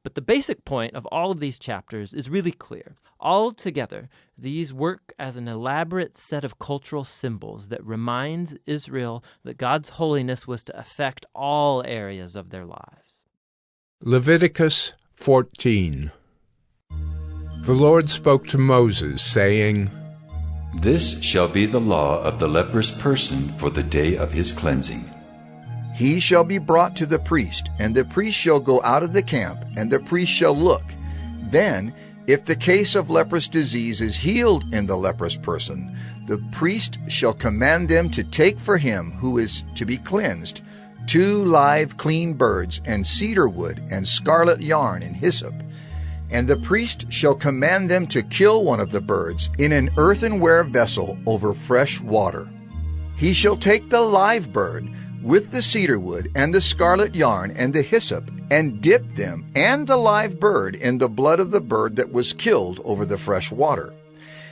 But the basic point of all of these chapters is really clear. Altogether, these work as an elaborate set of cultural symbols that reminds Israel that God's holiness was to affect all areas of their lives. Leviticus 14. The Lord spoke to Moses, saying, This shall be the law of the leprous person for the day of his cleansing. He shall be brought to the priest, and the priest shall go out of the camp, and the priest shall look. Then, if the case of leprous disease is healed in the leprous person, the priest shall command them to take for him who is to be cleansed 2 live clean birds, and cedar wood, and scarlet yarn, and hyssop. And the priest shall command them to kill one of the birds in an earthenware vessel over fresh water. He shall take the live bird with the cedar wood and the scarlet yarn and the hyssop, and dip them and the live bird in the blood of the bird that was killed over the fresh water.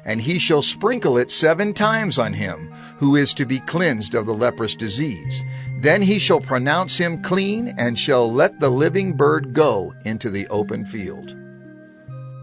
And he shall sprinkle it 7 times on him who is to be cleansed of the leprous disease. Then he shall pronounce him clean, and shall let the living bird go into the open field.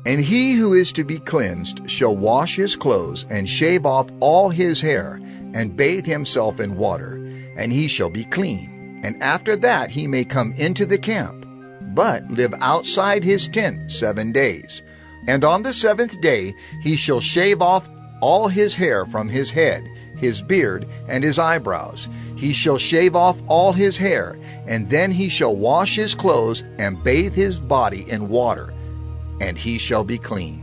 And he who is to be cleansed shall wash his clothes, and shave off all his hair, and bathe himself in water, and he shall be clean. And after that he may come into the camp, but live outside his tent 7 days. And on the 7th day he shall shave off all his hair from his head, his beard, and his eyebrows. He shall shave off all his hair, and then he shall wash his clothes, and bathe his body in water, and he shall be clean.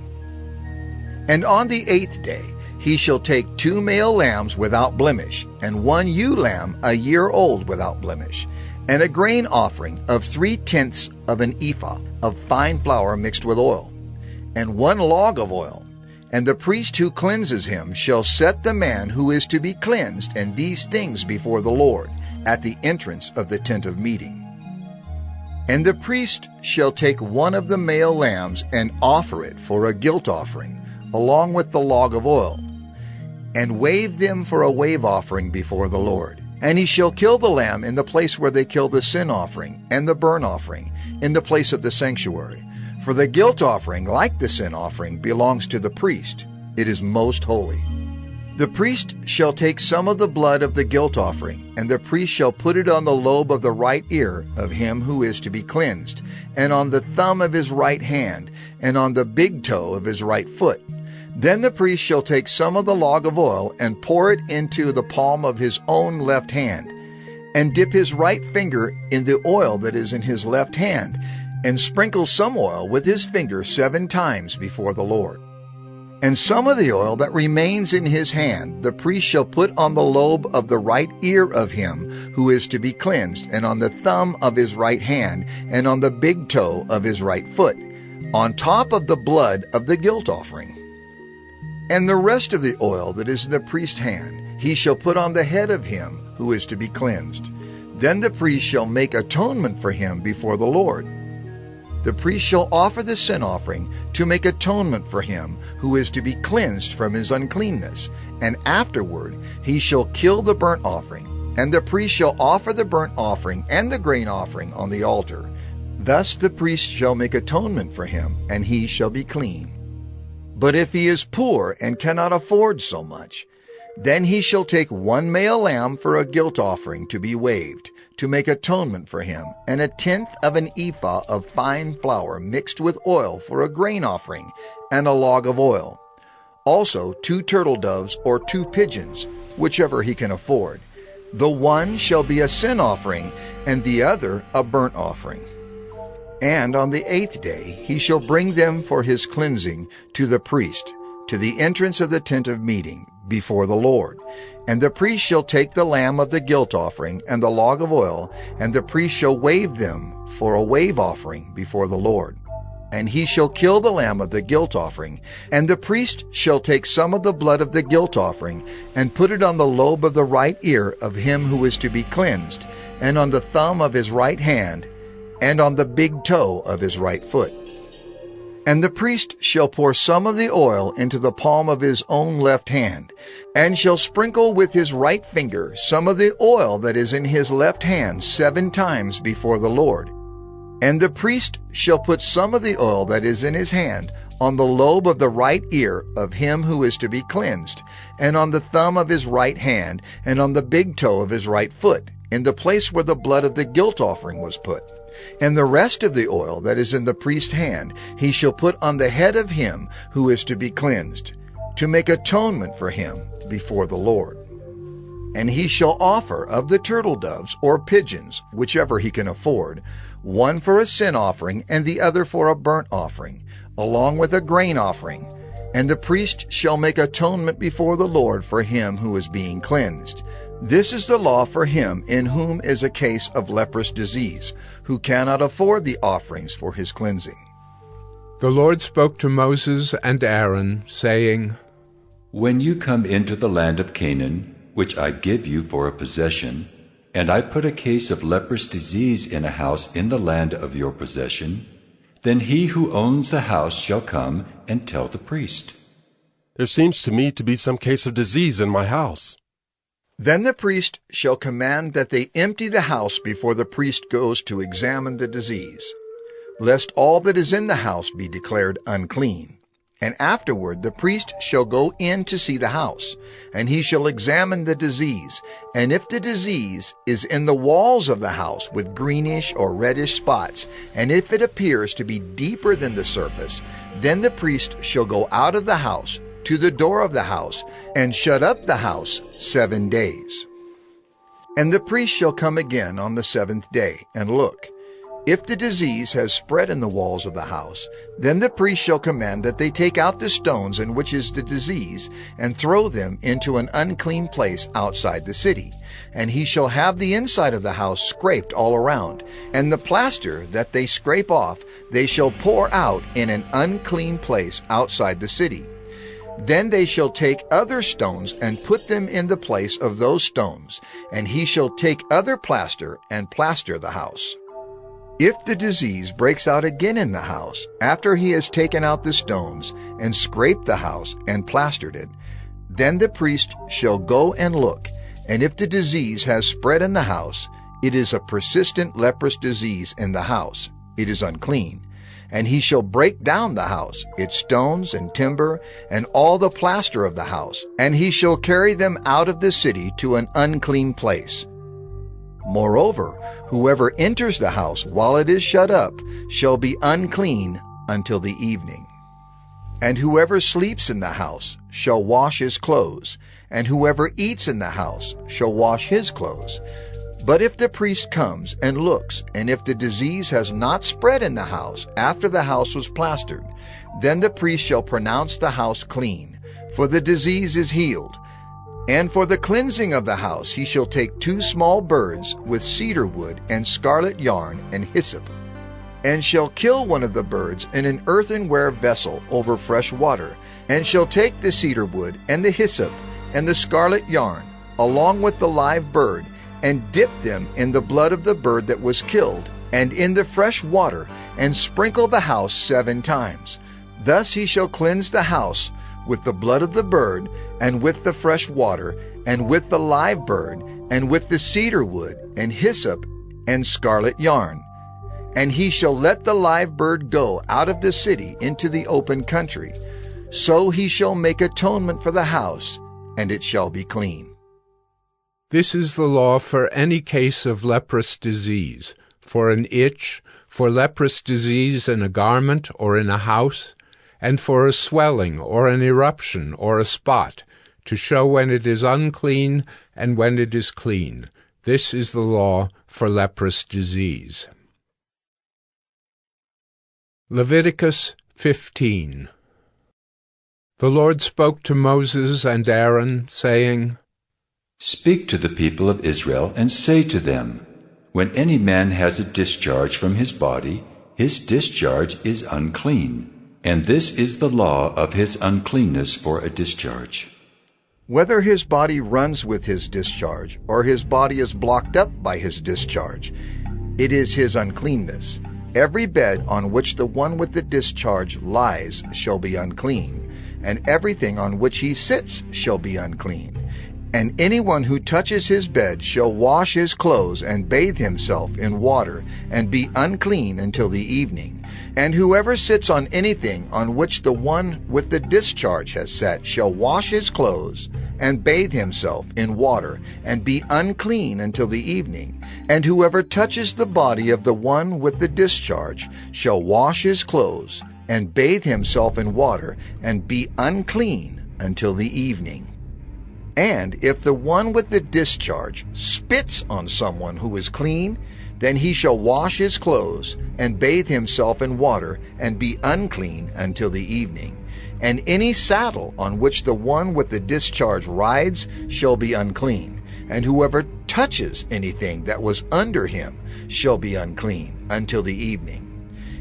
And on the 8th day he shall take 2 male lambs without blemish, and 1 ewe lamb a year old without blemish, and a grain offering of 3/10 of an ephah of fine flour mixed with oil, and 1 log of oil. And the priest who cleanses him shall set the man who is to be cleansed and these things before the Lord at the entrance of the tent of meeting. And the priest shall take 1 of the male lambs and offer it for a guilt offering, along with the log of oil, and wave them for a wave offering before the Lord. And he shall kill the lamb in the place where they kill the sin offering and the burnt offering, in the place of the sanctuary. For the guilt offering, like the sin offering, belongs to the priest. It is most holy. The priest shall take some of the blood of the guilt offering, and the priest shall put it on the lobe of the right ear of him who is to be cleansed, and on the thumb of his right hand, and on the big toe of his right foot. Then the priest shall take some of the log of oil, and pour it into the palm of his own left hand, and dip his right finger in the oil that is in his left hand, and sprinkle some oil with his finger 7 times before the Lord. And some of the oil that remains in his hand the priest shall put on the lobe of the right ear of him who is to be cleansed, and on the thumb of his right hand, and on the big toe of his right foot, on top of the blood of the guilt offering. And the rest of the oil that is in the priest's hand he shall put on the head of him who is to be cleansed. Then the priest shall make atonement for him before the Lord. The priest shall offer the sin offering to make atonement for him who is to be cleansed from his uncleanness, and afterward he shall kill the burnt offering, and the priest shall offer the burnt offering and the grain offering on the altar. Thus the priest shall make atonement for him, and he shall be clean. But if he is poor and cannot afford so much, then he shall take 1 male lamb for a guilt offering to be waved, to make atonement for him, and 1/10 of an ephah of fine flour mixed with oil for a grain offering, and a log of oil. Also 2 turtle doves or 2 pigeons, whichever he can afford. The one shall be a sin offering, and the other a burnt offering. And on the 8th day he shall bring them for his cleansing to the priest, to the entrance of the tent of meeting, before the Lord. And the priest shall take the lamb of the guilt offering and the log of oil, and the priest shall wave them for a wave offering before the Lord. And he shall kill the lamb of the guilt offering, and the priest shall take some of the blood of the guilt offering, and put it on the lobe of the right ear of him who is to be cleansed, and on the thumb of his right hand, and on the big toe of his right foot. And the priest shall pour some of the oil into the palm of his own left hand, and shall sprinkle with his right finger some of the oil that is in his left hand 7 times before the Lord. And the priest shall put some of the oil that is in his hand on the lobe of the right ear of him who is to be cleansed, and on the thumb of his right hand, and on the big toe of his right foot, in the place where the blood of the guilt offering was put. And the rest of the oil that is in the priest's hand he shall put on the head of him who is to be cleansed, to make atonement for him before the Lord. And he shall offer of the turtle doves or pigeons, whichever he can afford, one for a sin offering and the other for a burnt offering, along with a grain offering. And the priest shall make atonement before the Lord for him who is being cleansed. This is the law for him in whom is a case of leprous disease, who cannot afford the offerings for his cleansing. The Lord spoke to Moses and Aaron, saying, When you come into the land of Canaan, which I give you for a possession, and I put a case of leprous disease in a house in the land of your possession, then he who owns the house shall come and tell the priest. There seems to me to be some case of disease in my house. Then the priest shall command that they empty the house before the priest goes to examine the disease, lest all that is in the house be declared unclean. And afterward the priest shall go in to see the house, and he shall examine the disease. And if the disease is in the walls of the house with greenish or reddish spots, and if it appears to be deeper than the surface, then the priest shall go out of the house to the door of the house, and shut up the house 7 days. And the priest shall come again on the 7th day, and look. If the disease has spread in the walls of the house, then the priest shall command that they take out the stones in which is the disease, and throw them into an unclean place outside the city. And he shall have the inside of the house scraped all around, and the plaster that they scrape off they shall pour out in an unclean place outside the city. Then they shall take other stones and put them in the place of those stones, and he shall take other plaster and plaster the house. If the disease breaks out again in the house, after he has taken out the stones and scraped the house and plastered it, then the priest shall go and look, and if the disease has spread in the house, it is a persistent leprous disease in the house, it is unclean. And he shall break down the house, its stones and timber, and all the plaster of the house, and he shall carry them out of the city to an unclean place. Moreover, whoever enters the house while it is shut up shall be unclean until the evening. And whoever sleeps in the house shall wash his clothes, and whoever eats in the house shall wash his clothes. But if the priest comes and looks, and if the disease has not spread in the house after the house was plastered, then the priest shall pronounce the house clean, for the disease is healed. And for the cleansing of the house he shall take 2 small birds with cedar wood and scarlet yarn and hyssop, and shall kill one of the birds in an earthenware vessel over fresh water, and shall take the cedar wood and the hyssop and the scarlet yarn, along with the live bird, and dip them in the blood of the bird that was killed, and in the fresh water, and sprinkle the house 7 times. Thus he shall cleanse the house with the blood of the bird, and with the fresh water, and with the live bird, and with the cedar wood, and hyssop, and scarlet yarn. And he shall let the live bird go out of the city into the open country. So he shall make atonement for the house, and it shall be clean. This is the law for any case of leprous disease, for an itch, for leprous disease in a garment or in a house, and for a swelling or an eruption or a spot, to show when it is unclean and when it is clean. This is the law for leprous disease. Leviticus 15. The Lord spoke to Moses and Aaron, saying, Speak to the people of Israel and say to them, When any man has a discharge from his body, his discharge is unclean, and this is the law of his uncleanness for a discharge. Whether his body runs with his discharge, or his body is blocked up by his discharge, it is his uncleanness. Every bed on which the one with the discharge lies shall be unclean, and everything on which he sits shall be unclean. And anyone who touches his bed shall wash his clothes and bathe himself in water, and be unclean until the evening. And whoever sits on anything on which the one with the discharge has sat shall wash his clothes, and bathe himself in water, and be unclean until the evening. And whoever touches the body of the one with the discharge shall wash his clothes, and bathe himself in water, and be unclean until the evening. And if the one with the discharge spits on someone who is clean, then he shall wash his clothes, and bathe himself in water, and be unclean until the evening. And any saddle on which the one with the discharge rides shall be unclean, and whoever touches anything that was under him shall be unclean until the evening.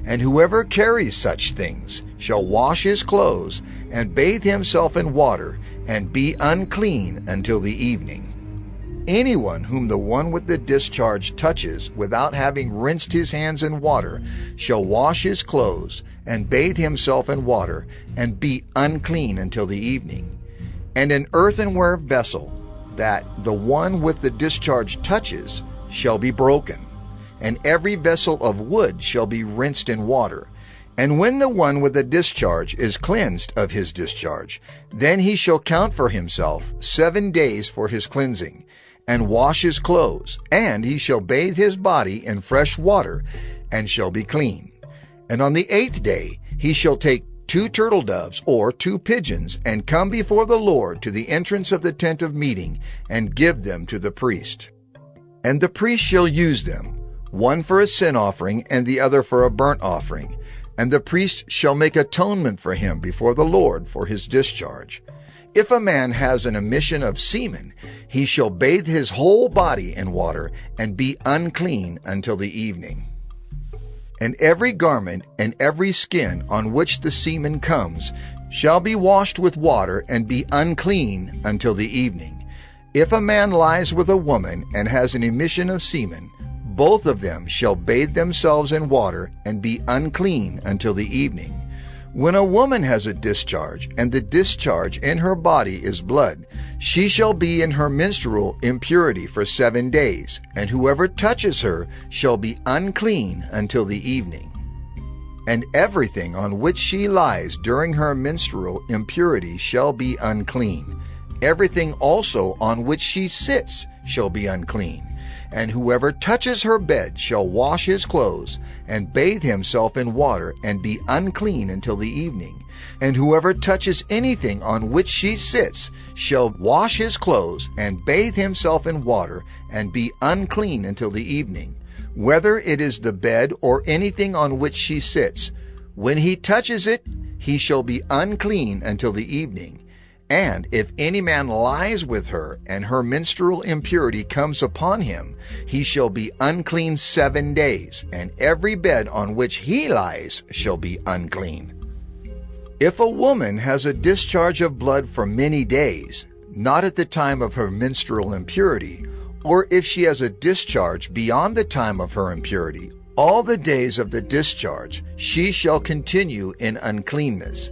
And whoever carries such things shall wash his clothes, and bathe himself in water, and be unclean until the evening. Anyone whom the one with the discharge touches without having rinsed his hands in water shall wash his clothes, and bathe himself in water, and be unclean until the evening. And an earthenware vessel that the one with the discharge touches shall be broken, and every vessel of wood shall be rinsed in water. And when the one with the discharge is cleansed of his discharge, then he shall count for himself 7 days for his cleansing, and wash his clothes, and he shall bathe his body in fresh water, and shall be clean. And on the 8th day he shall take 2 turtle doves or 2 pigeons, and come before the Lord to the entrance of the tent of meeting, and give them to the priest. And the priest shall use them, one for a sin offering, and the other for a burnt offering. And the priest shall make atonement for him before the Lord for his discharge. If a man has an emission of semen, he shall bathe his whole body in water, and be unclean until the evening. And every garment and every skin on which the semen comes shall be washed with water, and be unclean until the evening. If a man lies with a woman and has an emission of semen, both of them shall bathe themselves in water, and be unclean until the evening. When a woman has a discharge, and the discharge in her body is blood, she shall be in her menstrual impurity for 7 days, and whoever touches her shall be unclean until the evening. And everything on which she lies during her menstrual impurity shall be unclean. Everything also on which she sits shall be unclean. And whoever touches her bed shall wash his clothes, and bathe himself in water, and be unclean until the evening. And whoever touches anything on which she sits shall wash his clothes, and bathe himself in water, and be unclean until the evening. Whether it is the bed or anything on which she sits, when he touches it, he shall be unclean until the evening. And if any man lies with her, and her menstrual impurity comes upon him, he shall be unclean 7 days, and every bed on which he lies shall be unclean. If a woman has a discharge of blood for many days, not at the time of her menstrual impurity, or if she has a discharge beyond the time of her impurity, all the days of the discharge she shall continue in uncleanness.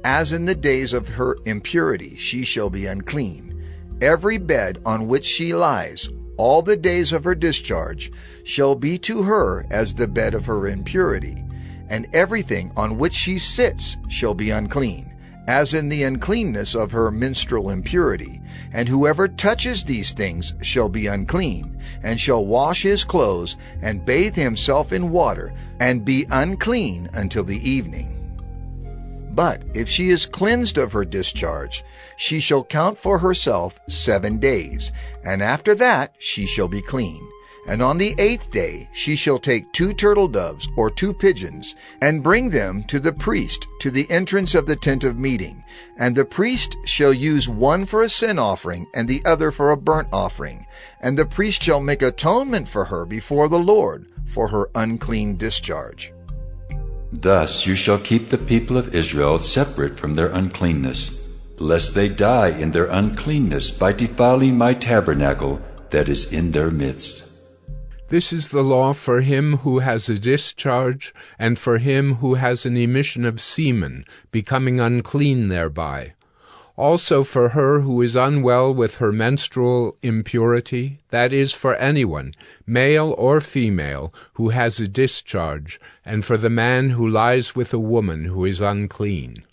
As in the days of her impurity she shall be unclean. Every bed on which she lies, all the days of her discharge, shall be to her as the bed of her impurity. And everything on which she sits shall be unclean, as in the uncleanness of her menstrual impurity. And whoever touches these things shall be unclean, and shall wash his clothes, and bathe himself in water, and be unclean until the evening. But if she is cleansed of her discharge, she shall count for herself 7 days, and after that she shall be clean. And on the 8th day she shall take 2 turtle doves or 2 pigeons, and bring them to the priest to the entrance of the tent of meeting. And the priest shall use one for a sin offering, and the other for a burnt offering. And the priest shall make atonement for her before the Lord for her unclean discharge. Thus you shall keep the people of Israel separate from their uncleanness, lest they die in their uncleanness by defiling my tabernacle that is in their midst. This is the law for him who has a discharge, and for him who has an emission of semen, becoming unclean thereby. Also for her who is unwell with her menstrual impurity, that is, for anyone, male or female, who has a discharge, and for the man who lies with a woman who is unclean.